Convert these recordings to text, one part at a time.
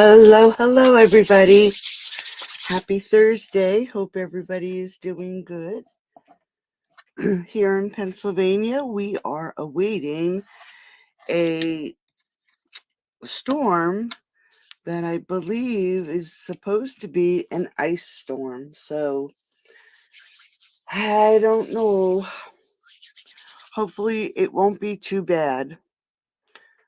Hello, everybody. Happy Thursday. Hope everybody is doing good. Here in Pennsylvania, we are awaiting a storm that I believe is supposed to be an ice storm. So I don't know. Hopefully, it won't be too bad.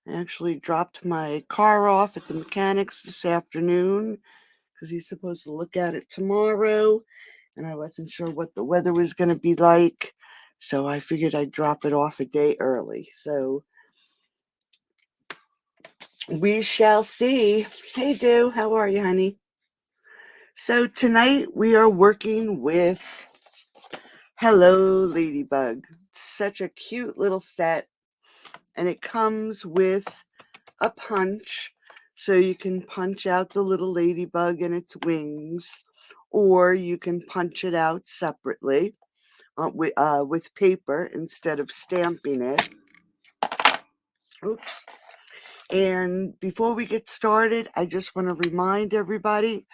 I actually dropped my car off at the mechanics this afternoon because he's supposed to look at it tomorrow. And I wasn't sure what the weather was going to be like. So I figured I'd drop it off a day early. So we shall see. Hey, Do, how are you, honey? So tonight we are working with Hello Ladybug. Such a cute little set. And it comes with a punch. So you can punch out the little ladybug and its wings. Or you can punch it out separately. With paper instead of stamping it. Oops. And before we get started, I just want to remind everybody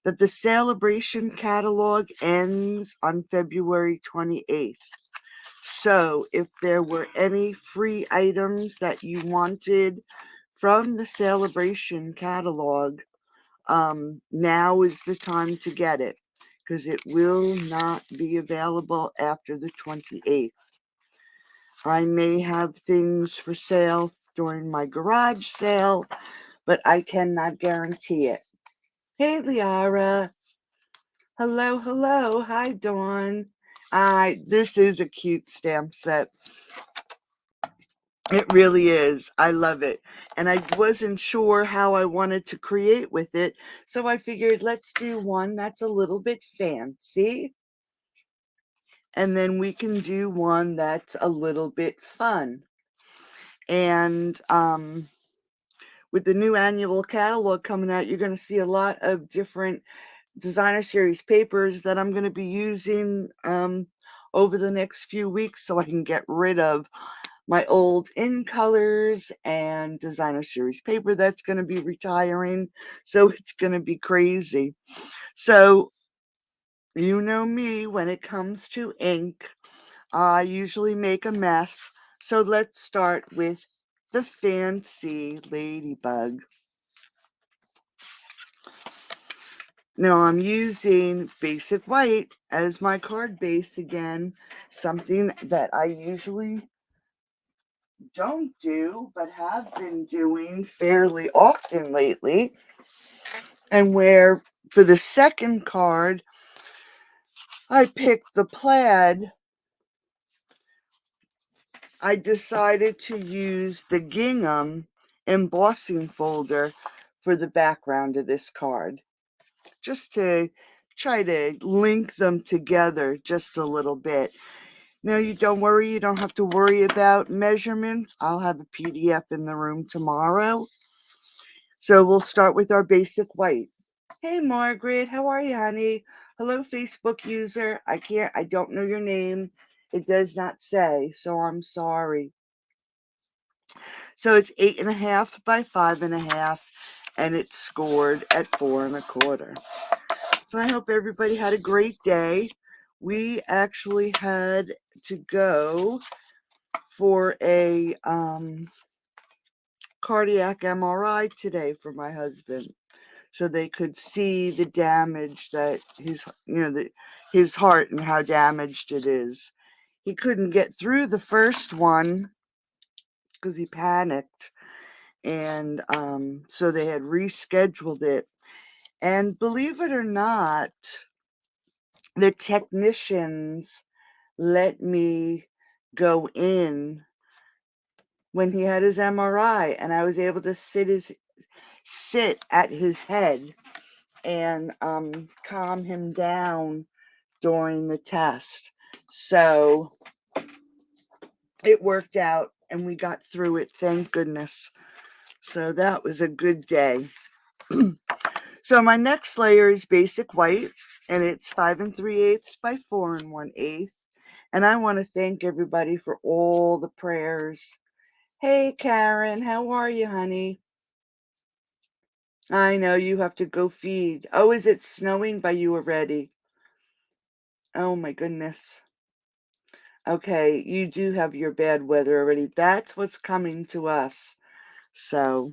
that the celebration catalog ends on February 28th. So if there were any free items that you wanted from the celebration catalog, now is the time to get it because it will not be available after the 28th. I may have things for sale during my garage sale, but I cannot guarantee it. Hey, Liara. Hello. Hi, Dawn. This is a cute stamp set. It really is. I love it. And I wasn't sure how I wanted to create with it, so I figured let's do one that's a little bit fancy. And then we can do one that's a little bit fun. And with the new annual catalog coming out, you're going to see a lot of different designer series papers that I'm going to be using over the next few weeks so I can get rid of my old in colors and designer series paper that's going to be retiring. So it's going to be crazy. So you know me, when it comes to ink, I usually make a mess. So let's start with the fancy ladybug. Now I'm using basic white as my card base again, something that I usually don't do, but have been doing fairly often lately. And where for the second card, I picked the plaid, I decided to use the gingham embossing folder for the background of this card, just to try to link them together just a little bit. Now, you don't have to worry about measurements. I'll have a PDF in the room tomorrow. So we'll start with our basic white. Hey, Margaret, how are you, honey? Hello, Facebook user. I don't know your name. It does not say, so I'm sorry. So it's 8.5 by 5.5, and it's scored at 4.25. So I hope everybody had a great day. We actually had to go for a cardiac MRI today for my husband, so they could see the damage that his heart and how damaged it is. He couldn't get through the first one because he panicked, and so they had rescheduled it. And believe it or not, the technicians let me go in when he had his MRI, and I was able to sit at his head and calm him down during the test. So it worked out and we got through it, thank goodness. So that was a good day. So my next layer is basic white, and it's 5 3/8 by 4 1/8. And I want to thank everybody for all the prayers. Hey, Karen, how are you, honey? I know you have to go feed. Oh, is it snowing by you already? Oh my goodness. Okay, you do have your bad weather already. That's what's coming to us. So,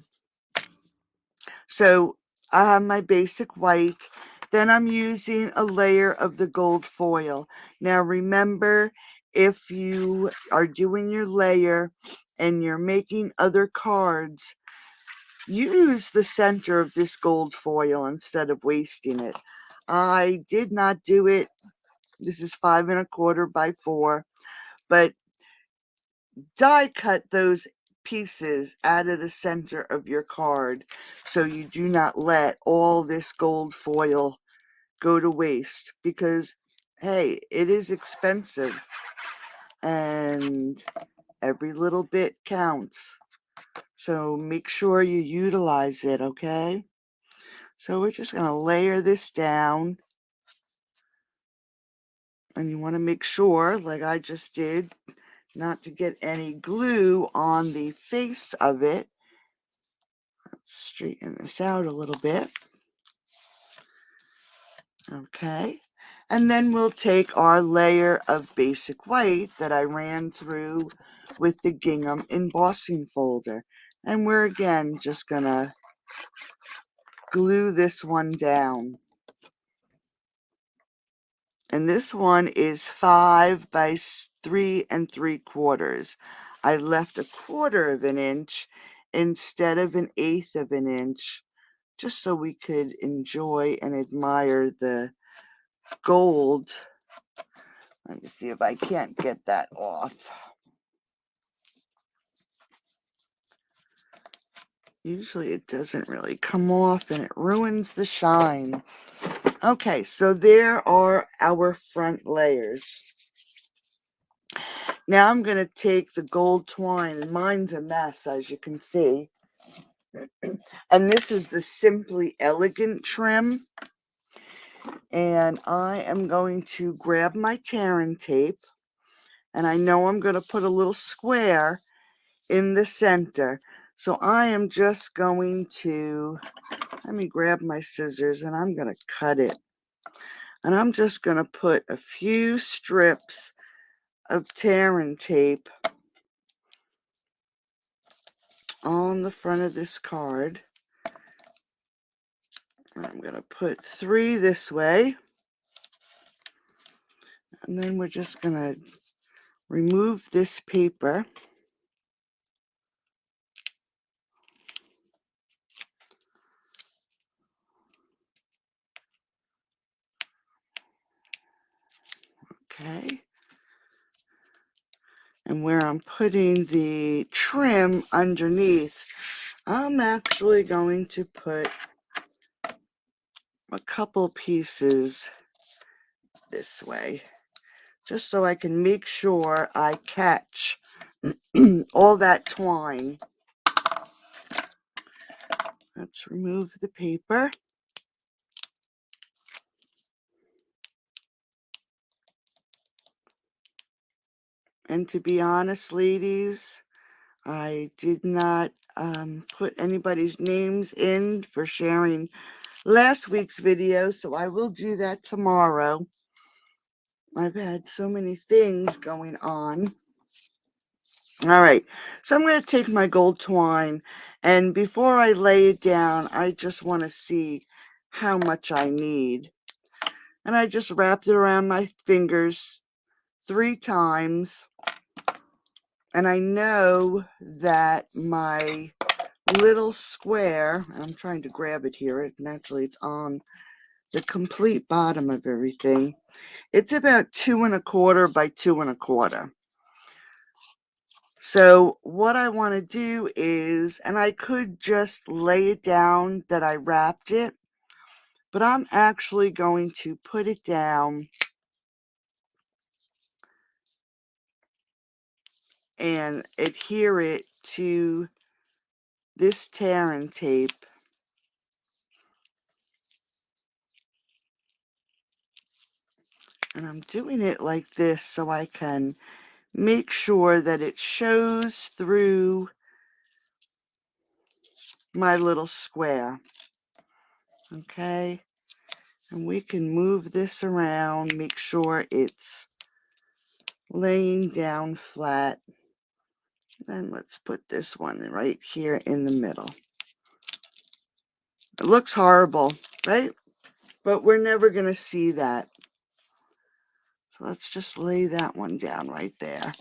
so I have my basic white. Then I'm using a layer of the gold foil. Now remember, if you are doing your layer and you're making other cards, use the center of this gold foil instead of wasting it. I did not do it. This is 5 1/4 by 4, but die cut those pieces out of the center of your card so you do not let all this gold foil go to waste, because hey, it is expensive and every little bit counts. So make sure you utilize it, okay? So we're just going to layer this down, and you want to make sure, like I just did, not to get any glue on the face of it. Let's straighten this out a little bit. Okay. And then we'll take our layer of basic white that I ran through with the gingham embossing folder. And we're again just going to glue this one down. And this one is 5 by 3 3/4. I left 1/4 of an inch instead of 1/8 of an inch, just so we could enjoy and admire the gold. Let me see if I can't get that off. Usually it doesn't really come off and it ruins the shine. Okay, so there are our front layers. Now I'm going to take the gold twine, and mine's a mess, as you can see. And this is the Simply Elegant trim. And I am going to grab my tearing tape, and I know I'm going to put a little square in the center. So I am just going to, let me grab my scissors, and I'm going to cut it. And I'm just going to put a few strips of tearing tape on the front of this card. I'm going to put 3 this way. And then we're just going to remove this paper. Okay. And where I'm putting the trim underneath, I'm actually going to put a couple pieces this way, just so I can make sure I catch all that twine. Let's remove the paper. And to be honest, ladies, I did not put anybody's names in for sharing last week's video, so I will do that tomorrow. I've had so many things going on. All right, so I'm going to take my gold twine, and before I lay it down, I just want to see how much I need. And I just wrapped it around my fingers 3 times. And I know that my little square, and I'm trying to grab it here, naturally it's on the complete bottom of everything. It's about 2 1/4 by 2 1/4. So what I want to do is, and I could just lay it down that I wrapped it, but I'm actually going to put it down and adhere it to this tearing tape. And I'm doing it like this so I can make sure that it shows through my little square. Okay, and we can move this around, make sure it's laying down flat. And let's put this one right here in the middle. It looks horrible, right? But we're never going to see that. So let's just lay that one down right there.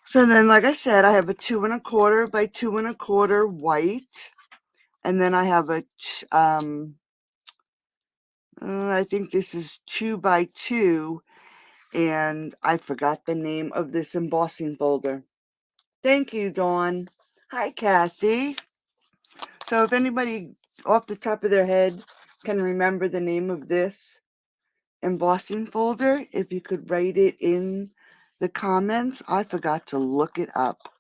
So then, like I said, I have a 2 1/4 by 2 1/4 white. And then I have a, I think this is 2 by 2. And I forgot the name of this embossing folder. Thank you, Dawn. Hi, Kathy. So if anybody off the top of their head can remember the name of this embossing folder, if you could write it in the comments. I forgot to look it up.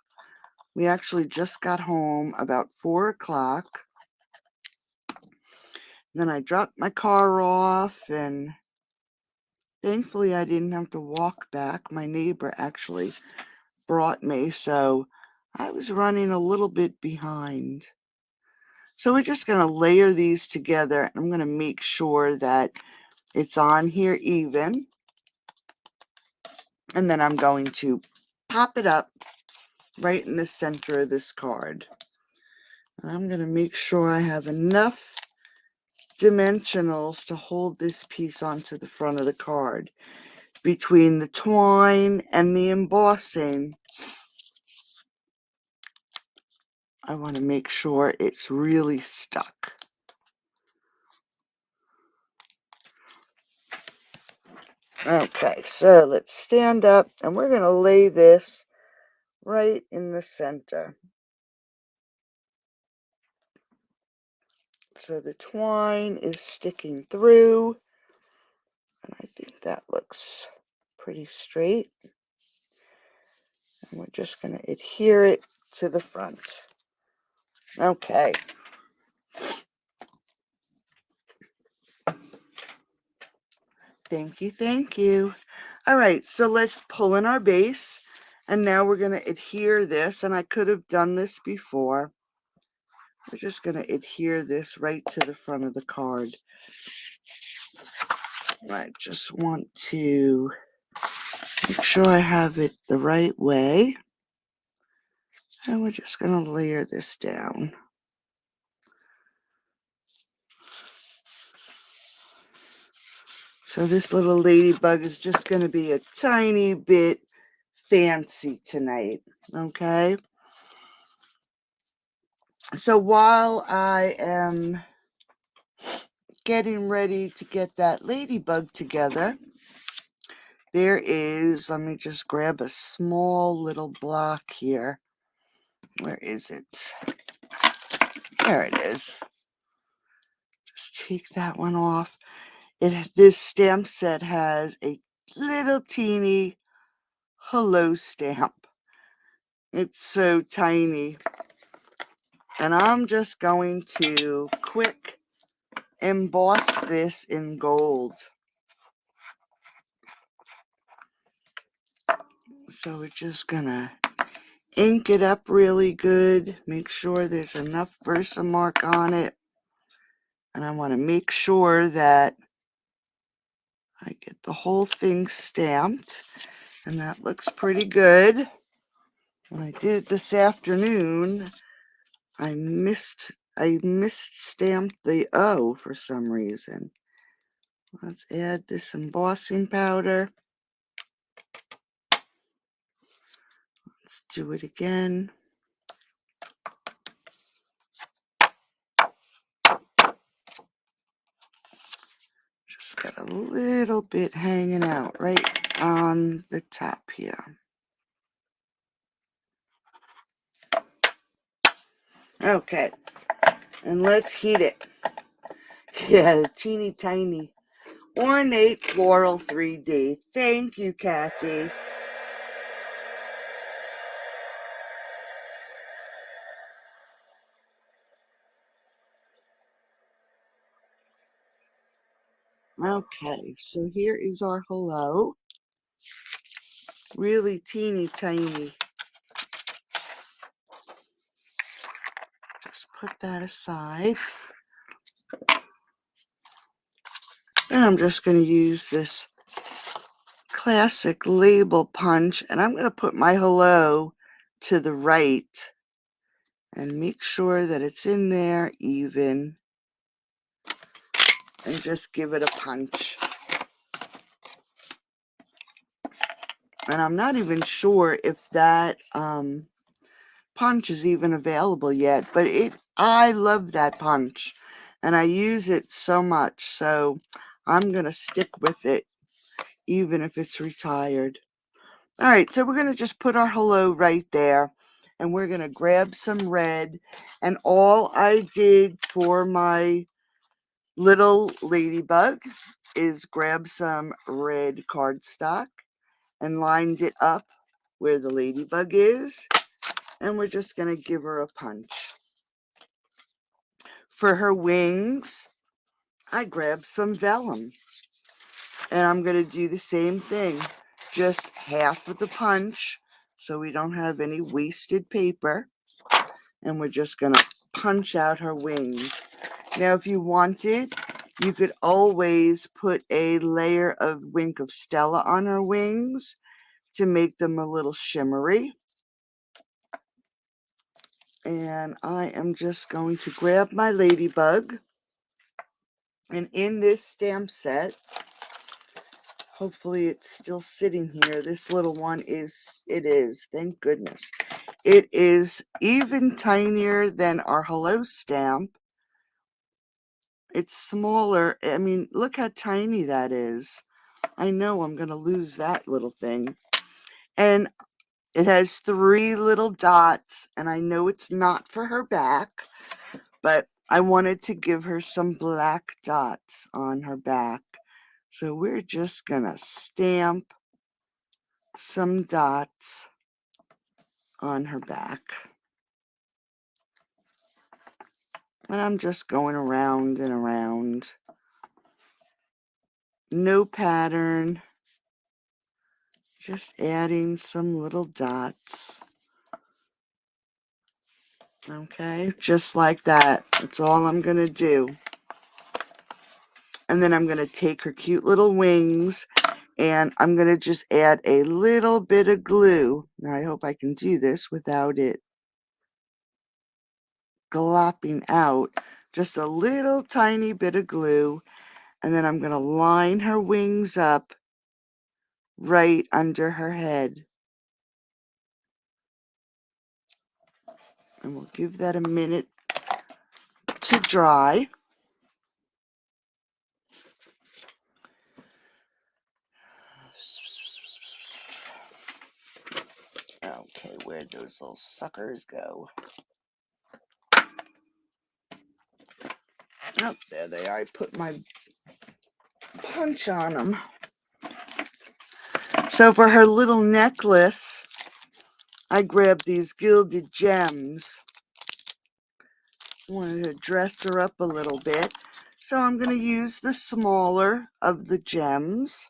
We actually just got home about 4 o'clock. Then I dropped my car off, and thankfully I didn't have to walk back. My neighbor actually brought me, so I was running a little bit behind. So we're just going to layer these together. I'm going to make sure that it's on here even. And then I'm going to pop it up right in the center of this card. And I'm going to make sure I have enough dimensionals to hold this piece onto the front of the card. Between the twine and the embossing, I want to make sure it's really stuck. Okay, so let's stand up, and we're going to lay this right in the center. So the twine is sticking through, and I think that looks pretty straight. And we're just going to adhere it to the front. Okay. Thank you, thank you. All right, so let's pull in our base, and now we're going to adhere this, and I could have done this before. We're just going to adhere this right to the front of the card. I just want to make sure I have it the right way. And we're just going to layer this down. So this little ladybug is just going to be a tiny bit fancy tonight, okay? So while I am getting ready to get that ladybug together, there is, let me just grab a small little block here. Where is it? There it is. Just take that one off. This stamp set has a little teeny hello stamp. It's so tiny. And I'm just going to quick emboss this in gold. So we're just gonna ink it up really good. Make sure there's enough Versamark on it. And I want to make sure that I get the whole thing stamped. And that looks pretty good. When I did it this afternoon, I missed stamped the O for some reason. Let's add this embossing powder. Let's do it again. Just got a little bit hanging out right on the top here. Okay, and let's heat it. Yeah, teeny tiny ornate floral 3D. Thank you, Kathy. Okay, so here is our hello. Really teeny tiny. Just put that aside. And I'm just going to use this classic label punch, and I'm going to put my hello to the right and make sure that it's in there even, and just give it a punch. And I'm not even sure if that punch is even available yet, but I love that punch and I use it so much, so I'm gonna stick with it even if it's retired. All right, so we're gonna just put our hello right there, and we're gonna grab some red, and all I did for my little ladybug is grab some red cardstock and lined it up where the ladybug is, and we're just going to give her a punch. For her wings, I grabbed some vellum, and I'm going to do the same thing, just half of the punch so we don't have any wasted paper, and we're just going to punch out her wings. Now, if you wanted, you could always put a layer of Wink of Stella on her wings to make them a little shimmery. And I am just going to grab my ladybug. And in this stamp set, hopefully it's still sitting here. This little one is, thank goodness. It is even tinier than our hello stamp. It's smaller. I mean, look how tiny that is. I know I'm going to lose that little thing. And it has 3 little dots, and I know it's not for her back, but I wanted to give her some black dots on her back. So we're just gonna stamp some dots on her back. And I'm just going around and around. No pattern. Just adding some little dots. Okay, just like that. That's all I'm gonna do. And then I'm gonna take her cute little wings, and I'm going to just add a little bit of glue. Now, I hope I can do this without it glopping out. Just a little tiny bit of glue. And then I'm going to line her wings up right under her head. And we'll give that a minute to dry. Okay, where'd those little suckers go? Oh, there they are. I put my punch on them. So for her little necklace, I grabbed these gilded gems. Wanted to dress her up a little bit. So I'm going to use the smaller of the gems.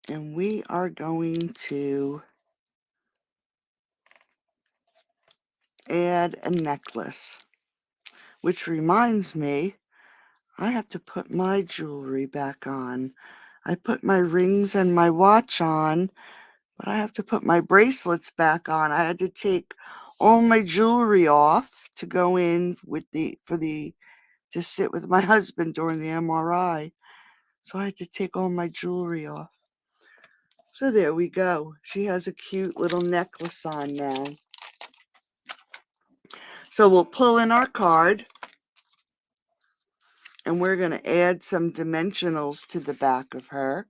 And we are going to add a necklace. Which reminds me, I have to put my jewelry back on. I put my rings and my watch on, but I have to put my bracelets back on. I had to take all my jewelry off to go in with to sit with my husband during the MRI. So I had to take all my jewelry off. So there we go. She has a cute little necklace on now. So we'll pull in our card, and we're going to add some dimensionals to the back of her.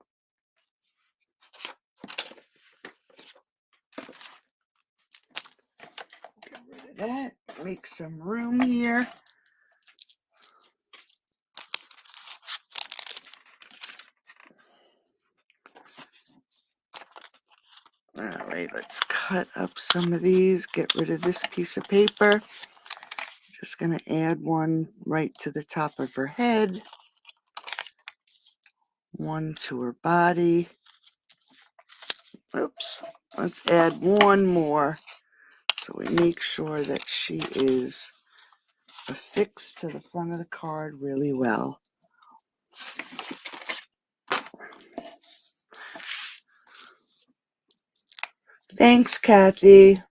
Get rid of that. Make some room here. All right, let's cut up some of these. Get rid of this piece of paper. Just going to add one right to the top of her head. One to her body. Oops. Let's add one more so we make sure that she is affixed to the front of the card really well. Thanks, Kathy.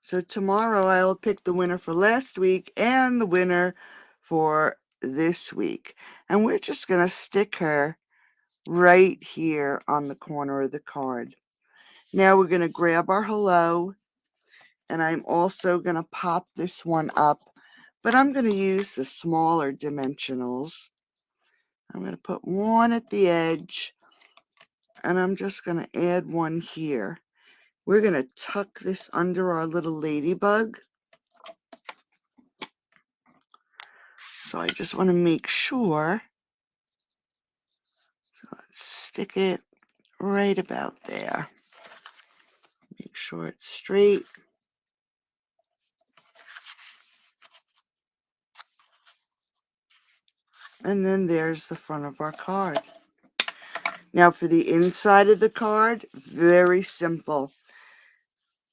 So tomorrow I'll pick the winner for last week and the winner for this week. And we're just going to stick her right here on the corner of the card. Now we're going to grab our hello, and I'm also going to pop this one up, but I'm going to use the smaller dimensionals. I'm going to put one at the edge, and I'm just going to add one here. We're going to tuck this under our little ladybug. So I just want to make sure. So let's stick it right about there. Make sure it's straight. And then there's the front of our card. Now for the inside of the card, very simple.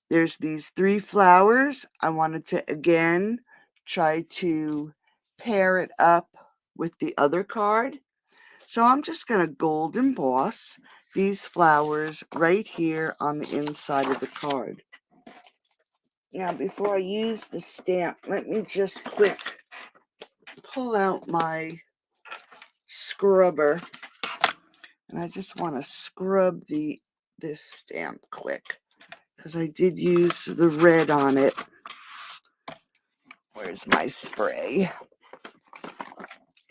There's these 3 flowers. I wanted to, again, try to pair it up with the other card. So I'm just going to gold emboss these flowers right here on the inside of the card. Now, before I use the stamp, let me just quick pull out my scrubber. And I just want to scrub this stamp quick, because I did use the red on it. Where's my spray?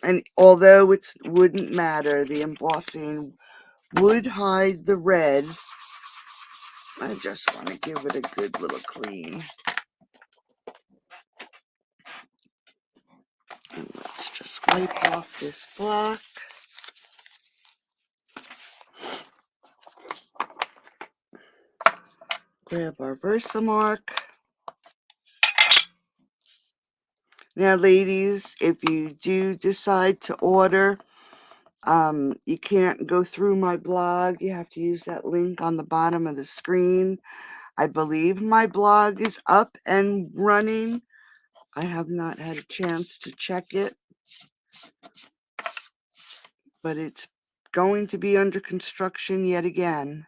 And although it wouldn't matter, the embossing would hide the red, I just want to give it a good little clean. And let's just wipe off this block. Grab our Versamark. Now, ladies, if you do decide to order, you can't go through my blog. You have to use that link on the bottom of the screen. I believe my blog is up and running. I have not had a chance to check it, but it's going to be under construction yet again.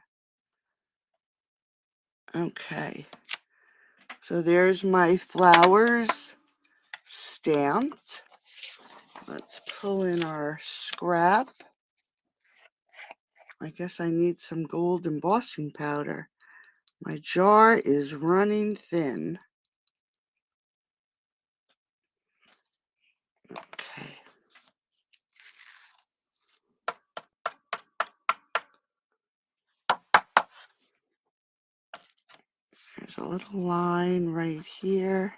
Okay, so there's my flowers stamped. Let's pull in our scrap. I guess I need some gold embossing powder. My jar is running thin. Okay. There's a little line right here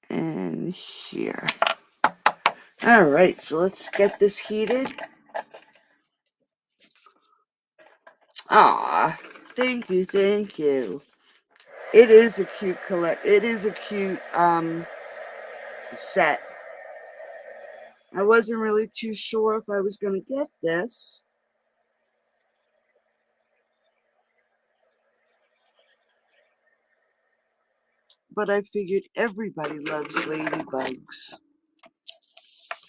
and here. All right, so let's get this heated. Ah, thank you, thank you. It is a cute set. I wasn't really too sure if I was going to get this. But I figured everybody loves ladybugs.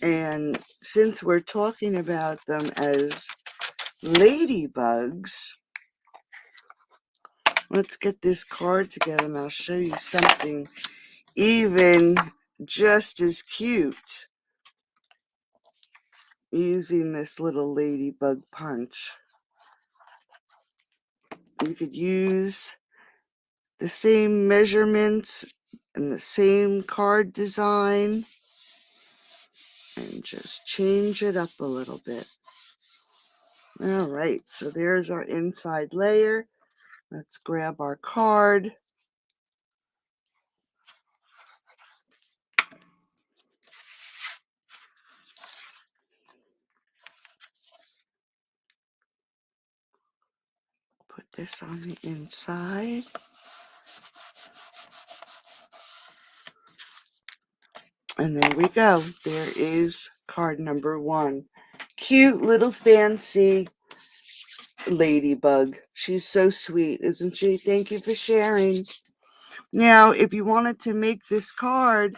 And since we're talking about them as ladybugs, let's get this card together and I'll show you something even just as cute using this little ladybug punch. You could use the same measurements and the same card design and just change it up a little bit. All right, so there's our inside layer. Let's grab our card. Put this on the inside. And there we go. There is card number 1. Cute little fancy Ladybug. She's so sweet, isn't she? Thank you for sharing. Now, if you wanted to make this card,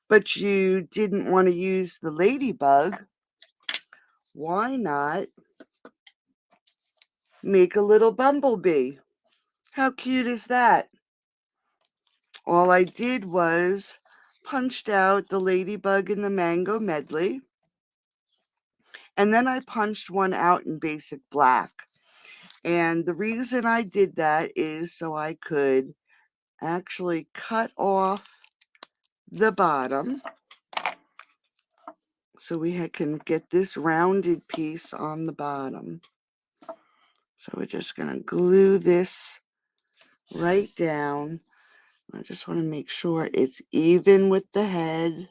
but you didn't want to use the ladybug, why not make a little bumblebee? How cute is that? All I did was punched out the ladybug in the mango medley, and then I punched one out in basic black. And the reason I did that is so I could actually cut off the bottom so we can get this rounded piece on the bottom. So we're just going to glue this right down. I just want to make sure it's even with the head.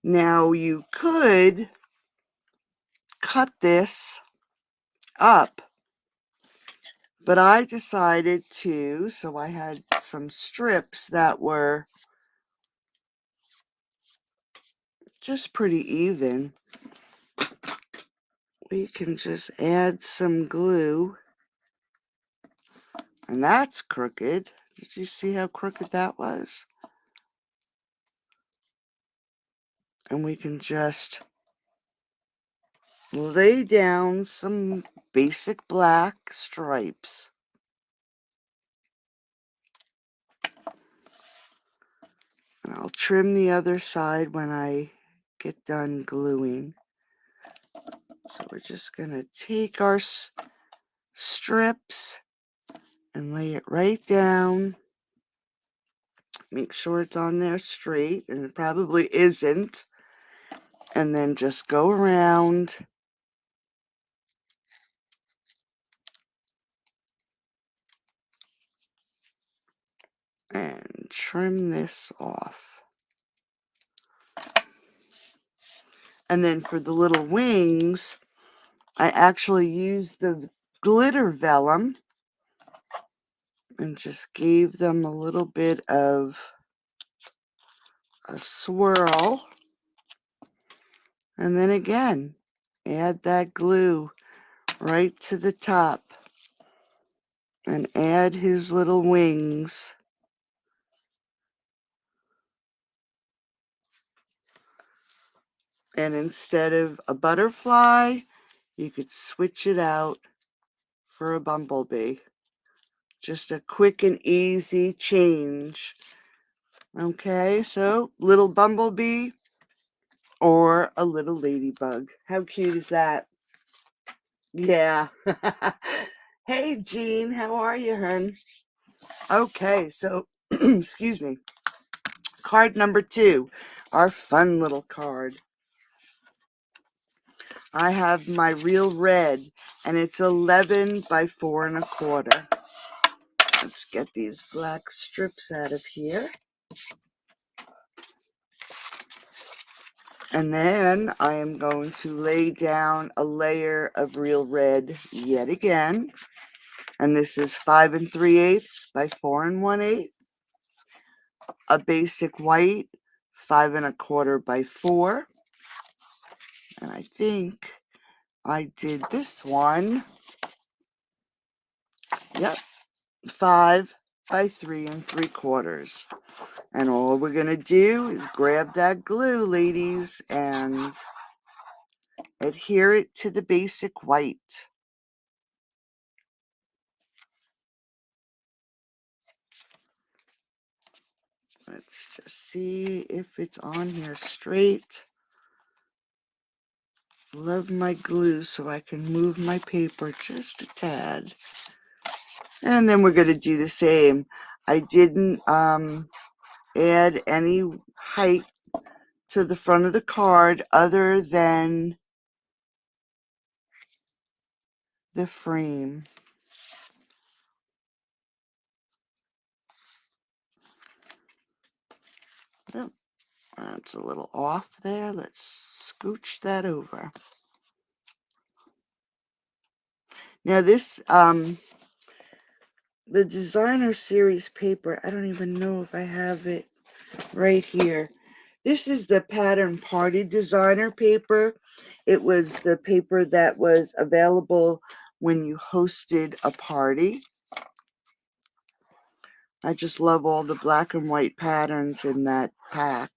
Now you could cut this up, but I decided to, so I had some strips that were just pretty even. We can just add some glue, and that's crooked. Did you see how crooked that was? And we can just lay down some basic black stripes. And I'll trim the other side when I get done gluing. So we're just going to take our strips and lay it right down. Make sure it's on there straight, and it probably isn't. And then just go around and trim this off. And then for the little wings, I actually used the glitter vellum and just gave them a little bit of a swirl. And then again, add that glue right to the top and add his little wings. And instead of a butterfly, you could switch it out for a bumblebee. Just a quick and easy change. Okay, so little bumblebee or a little ladybug. How cute is that? Yeah. Hey, Jean, how are you, hun? Okay, so, excuse me. Card number 2, our fun little card. I have my real red, and it's 11 by 4 1/4. Let's get these black strips out of here. And then I am going to lay down a layer of real red yet again. And this is 5 3/8 by 4 1/8. A basic white, 5 1/4 by 4. And I think I did this one. Yep, 5 by 3 3/4. And all we're going to do is grab that glue, ladies, and adhere it to the basic white. Let's just see if it's on here straight. Love my glue so I can move my paper just a tad. And then we're going to do the same. I didn't add any height to the front of the card other than the frame. Oh, that's a little off there. Let's scooch that over. Now this, the designer series paper, I don't even know if I have it right here. This is the Pattern Party designer paper, It was the paper that was available when you hosted a party. I just love all the black and white patterns in that pack.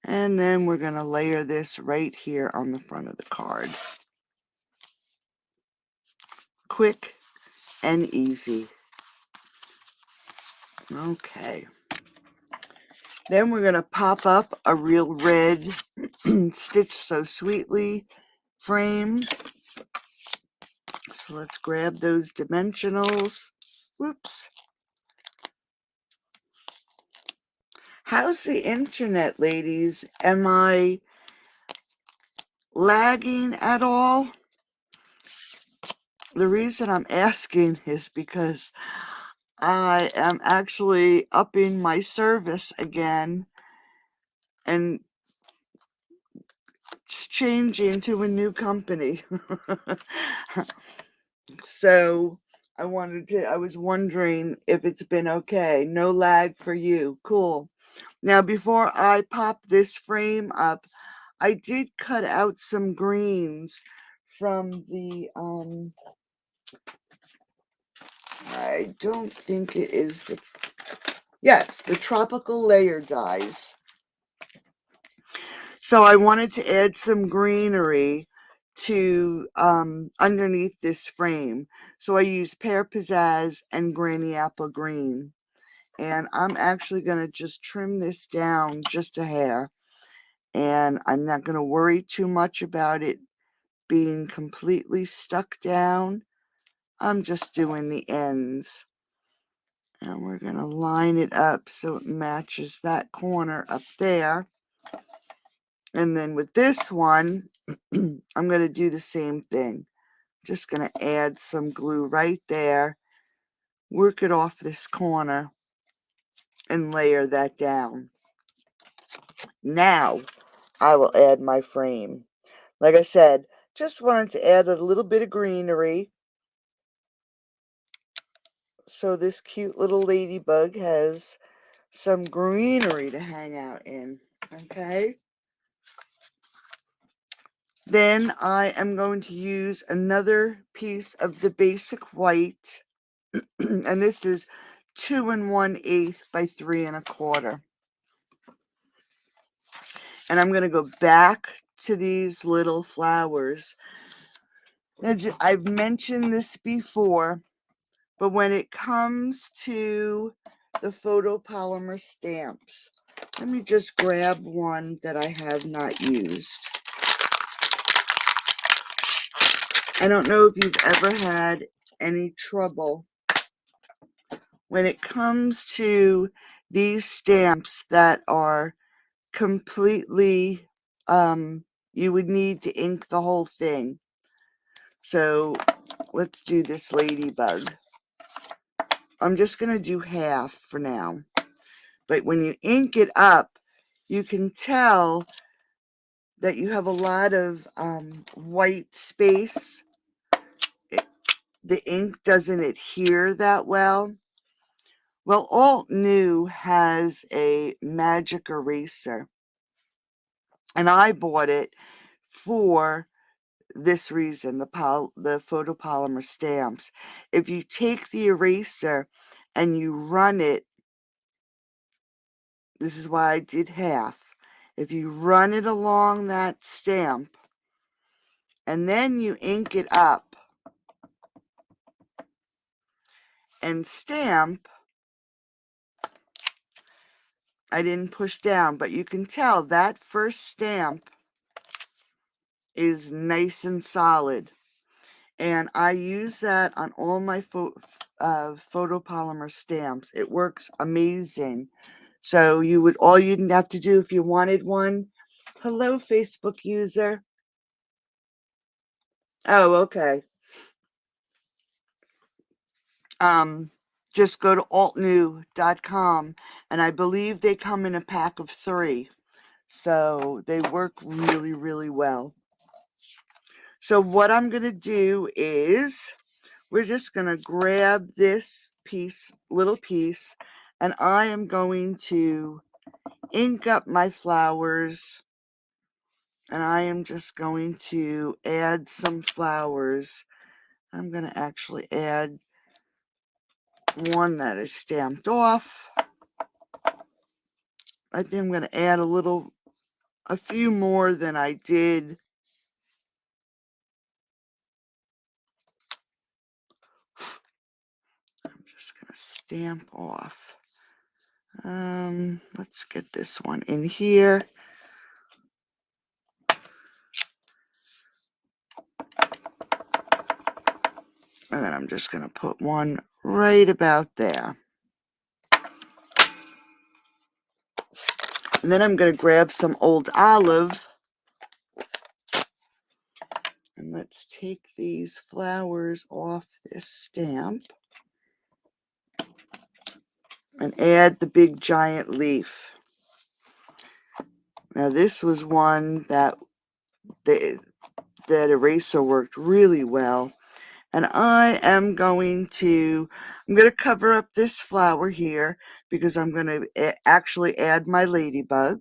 And then we're going to layer this right here on the front of the card. Quick and easy. Okay. Then we're going to pop up a real red Stitch So Sweetly frame. So let's grab those dimensionals. Whoops. How's the internet, ladies? Am I lagging at all? The reason I'm asking is because I am actually upping my service again and changing to a new company. So I was wondering if it's been okay. No lag for you. Cool. Now, before I pop this frame up, I did cut out some greens from the, I don't think it is the, yes, the tropical layer dies. So I wanted to add some greenery to underneath this frame. So I used Pear Pizzazz and Granny Apple Green. And I'm actually going to just trim this down just a hair. And I'm not going to worry too much about it being completely stuck down. I'm just doing the ends. And we're going to line it up so it matches that corner up there. And then with this one, I'm going to do the same thing. Just going to add some glue right there. Work it off this corner and layer that down. Now, I will add my frame. Like I said, just wanted to add a little bit of greenery. So this cute little ladybug has some greenery to hang out in. Okay. Then I am going to use another piece of the basic white. And this is 2 1/8 by 3 1/4. And I'm going to go back to these little flowers. Now, I've mentioned this before, but when it comes to the photopolymer stamps, let me just grab one that I have not used. I don't know if you've ever had any trouble when it comes to these stamps that are completely, you would need to ink the whole thing. So let's do this ladybug. I'm just going to do half for now. But when you ink it up, you can tell that you have a lot of white space. The ink doesn't adhere that well. Well, Alt New has a magic eraser. And I bought it for this reason, the photopolymer stamps. If you take the eraser and you run it, this is why I did half. If you run it along that stamp and then you ink it up and stamp, I didn't push down, but you can tell that first stamp is nice and solid. And I use that on all my photopolymer stamps. It works amazing. So all you'd have to do if you wanted one. Hello, Facebook user. Oh, okay. Just go to altnew.com, and I believe they come in a pack of 3. So they work really, really well. So what I'm going to do is we're just going to grab this little piece, and I am going to ink up my flowers And I am just going to add some flowers. I'm going to actually add one that is stamped off. I think I'm going to add a few more than I did. I'm just going to stamp off. Let's get this one in here. And then I'm just going to put one right about there. And then I'm going to grab some old olive. And let's take these flowers off this stamp. And add the big giant leaf. Now this was one that that eraser worked really well. And I'm going to cover up this flower here because I'm going to actually add my ladybug.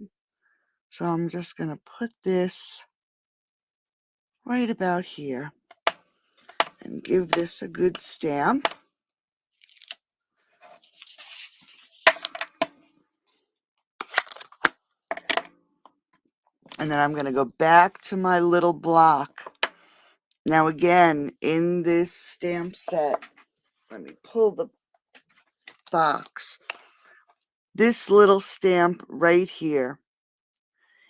So I'm just going to put this right about here and give this a good stamp. And then I'm going to go back to my little block. Now again, in this stamp set, let me pull the box. This little stamp right here,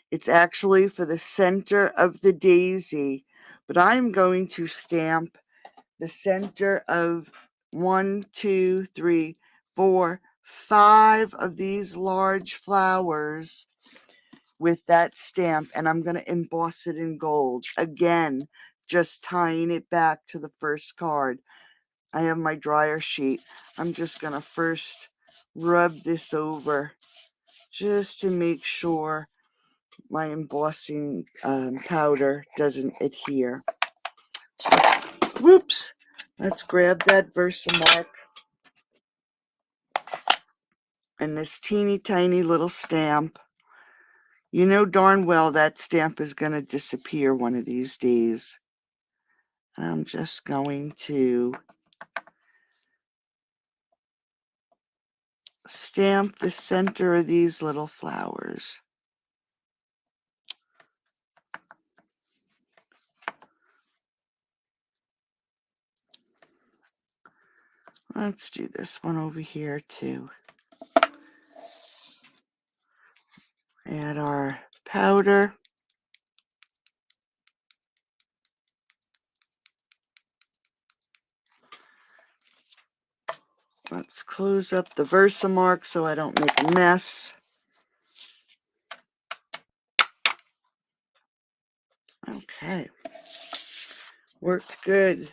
it's actually for the center of the daisy, but I'm going to stamp the center of 1, 2, 3, 4, 5 of these large flowers with that stamp, and I'm going to emboss it in gold. Again, just tying it back to the first card. I have my dryer sheet. I'm just going to first rub this over just to make sure my embossing powder doesn't adhere. So, whoops. Let's grab that Versamark and this teeny tiny little stamp. You know darn well that stamp is going to disappear one of these days. And I'm just going to stamp the center of these little flowers. Let's do this one over here too. Add our powder. Let's close up the Versamark so I don't make a mess. Okay. Worked good.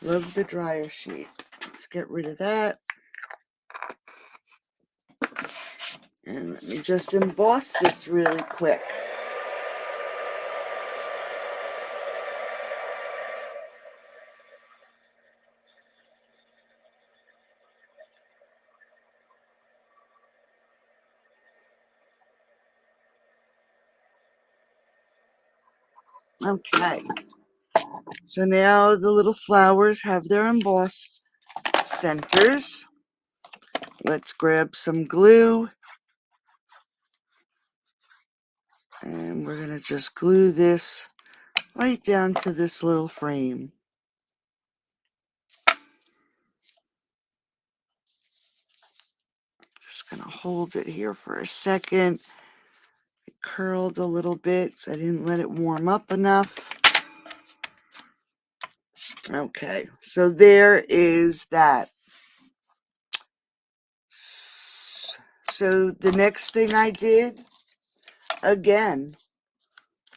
Love the dryer sheet. Let's get rid of that. And let me just emboss this really quick. Okay. So now the little flowers have their embossed centers. Let's grab some glue. And we're going to just glue this right down to this little frame. Just going to hold it here for a second. It curled a little bit, so I didn't let it warm up enough. Okay, so there is that. So the next thing I did, again,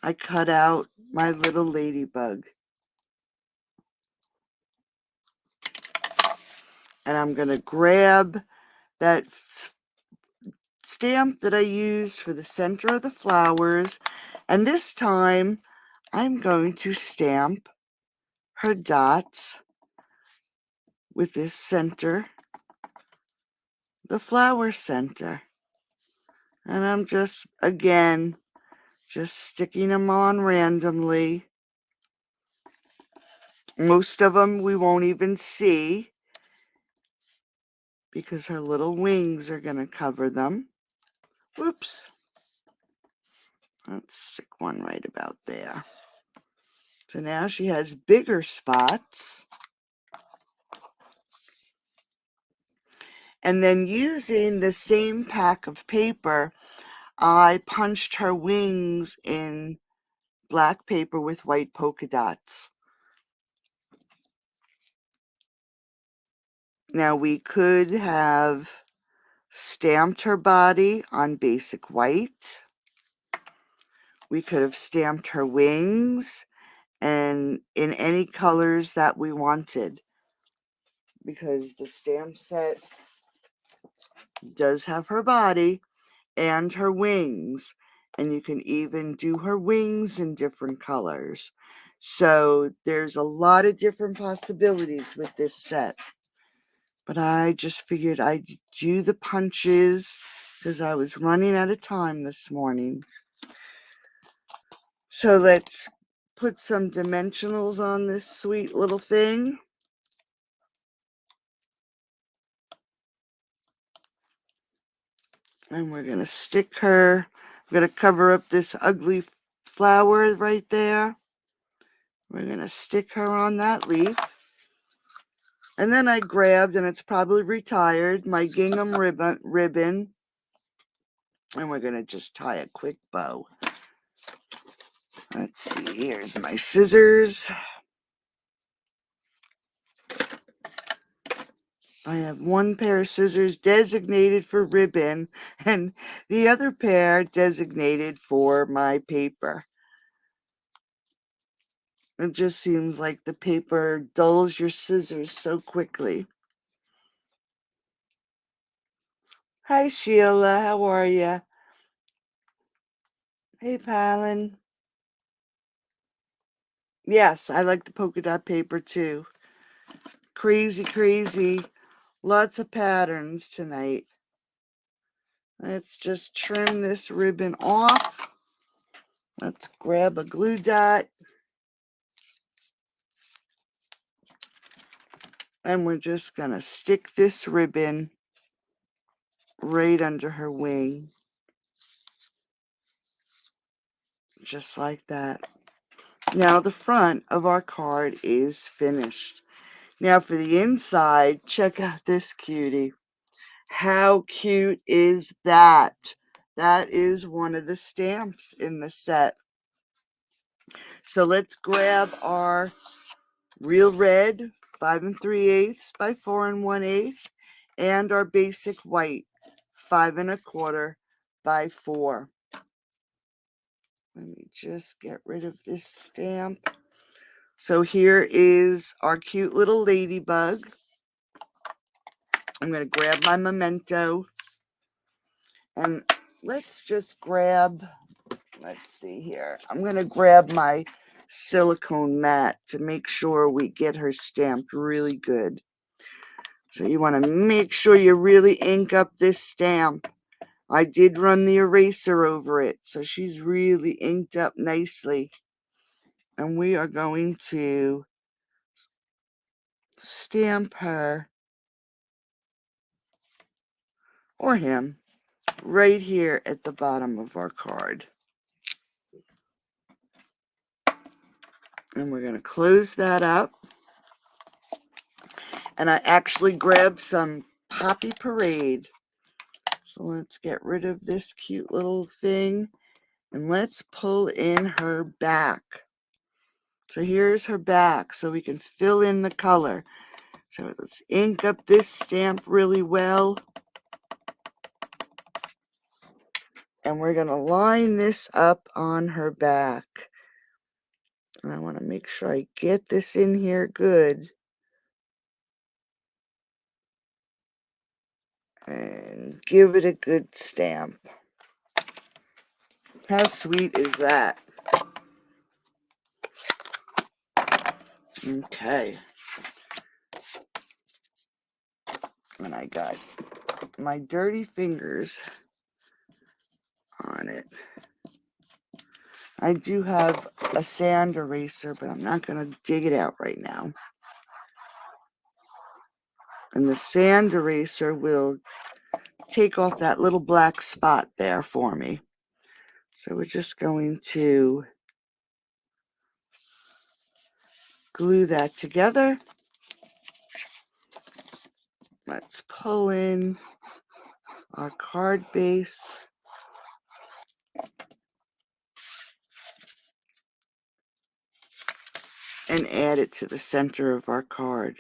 I cut out my little ladybug. And I'm going to grab that stamp that I used for the center of the flowers. And this time, I'm going to stamp her dots with this center, the flower center. And I'm just, again, Just sticking them on randomly. Most of them we won't even see because her little wings are going to cover them. Whoops. Let's stick one right about there. So now she has bigger spots. And then using the same pack of paper, I punched her wings in black paper with white polka dots. Now we could have stamped her body on basic white. We could have stamped her wings and in any colors that we wanted, because the stamp set does have her body and her wings, and you can even do her wings in different colors. So there's a lot of different possibilities with this set. But I just figured I'd do the punches because I was running out of time this morning. So let's put some dimensionals on this sweet little thing. And we're going to stick her. I'm going to cover up this ugly flower right there. We're going to stick her on that leaf. And then I grabbed, and it's probably retired, my gingham ribbon. And we're going to just tie a quick bow. Let's see, here's my scissors. I have one pair of scissors designated for ribbon and the other pair designated for my paper. It just seems like the paper dulls your scissors so quickly. Hi, Sheila. How are you? Hey, Palin. Yes, I like the polka dot paper too. Crazy, crazy. Lots of patterns tonight. Let's just trim this ribbon off. Let's grab a glue dot. And we're just going to stick this ribbon right under her wing. Just like that. Now the front of our card is finished. Now for the inside, check out this cutie. How cute is that? That is one of the stamps in the set. So let's grab our real red 5 3/8 by 4 1/8 and our basic white 5 1/4 by 4. Let me just get rid of this stamp. So here is our cute little ladybug. I'm going to grab my memento. And let's just grab, let's see here. I'm going to grab my silicone mat to make sure we get her stamped really good. So you want to make sure you really ink up this stamp. I did run the eraser over it, so she's really inked up nicely. And we are going to stamp her, or him, right here at the bottom of our card. And we're going to close that up. And I actually grabbed some Poppy Parade. So let's get rid of this cute little thing. And let's pull in her back. So here's her back so we can fill in the color. So let's ink up this stamp really well. And we're going to line this up on her back. And I want to make sure I get this in here good. And give it a good stamp. How sweet is that? Okay. And I got my dirty fingers on it. I do have a sand eraser, but I'm not going to dig it out right now. And the sand eraser will take off that little black spot there for me. So we're just going to glue that together. Let's pull in our card base. And add it to the center of our card.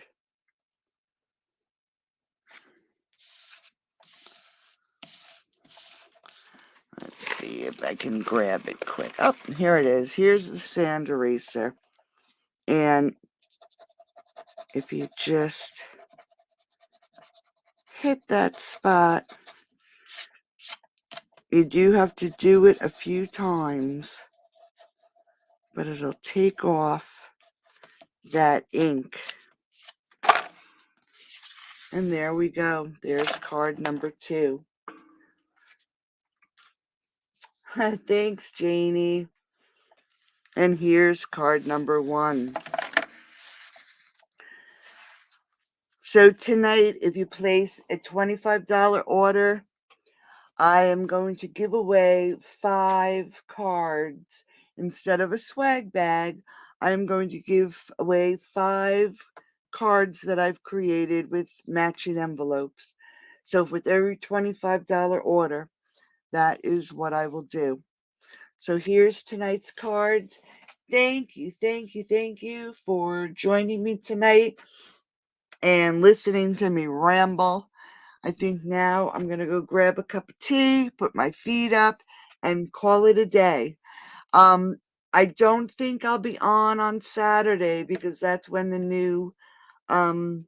Let's see if I can grab it quick. Oh, here it is. Here's the sand eraser. And if you just hit that spot, you do have to do it a few times, but it'll take off that ink. And there we go. There's card number 2. Thanks, Janie. And here's card number 1. So tonight, if you place a $25 order, I am going to give away 5 cards. Instead of a swag bag, I am going to give away 5 cards that I've created with matching envelopes. So with every $25 order, that is what I will do. So here's tonight's cards. Thank you, thank you, thank you for joining me tonight and listening to me ramble. I think now I'm going to go grab a cup of tea, put my feet up, and call it a day. I don't think I'll be on Saturday because that's when the new, my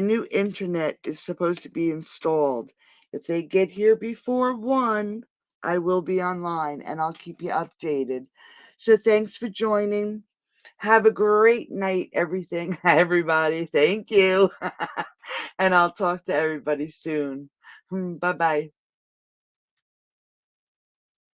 new internet is supposed to be installed. If they get here before 1, I will be online and I'll keep you updated. So thanks for joining. Have a great night, everybody. Thank you. And I'll talk to everybody soon. Bye-bye.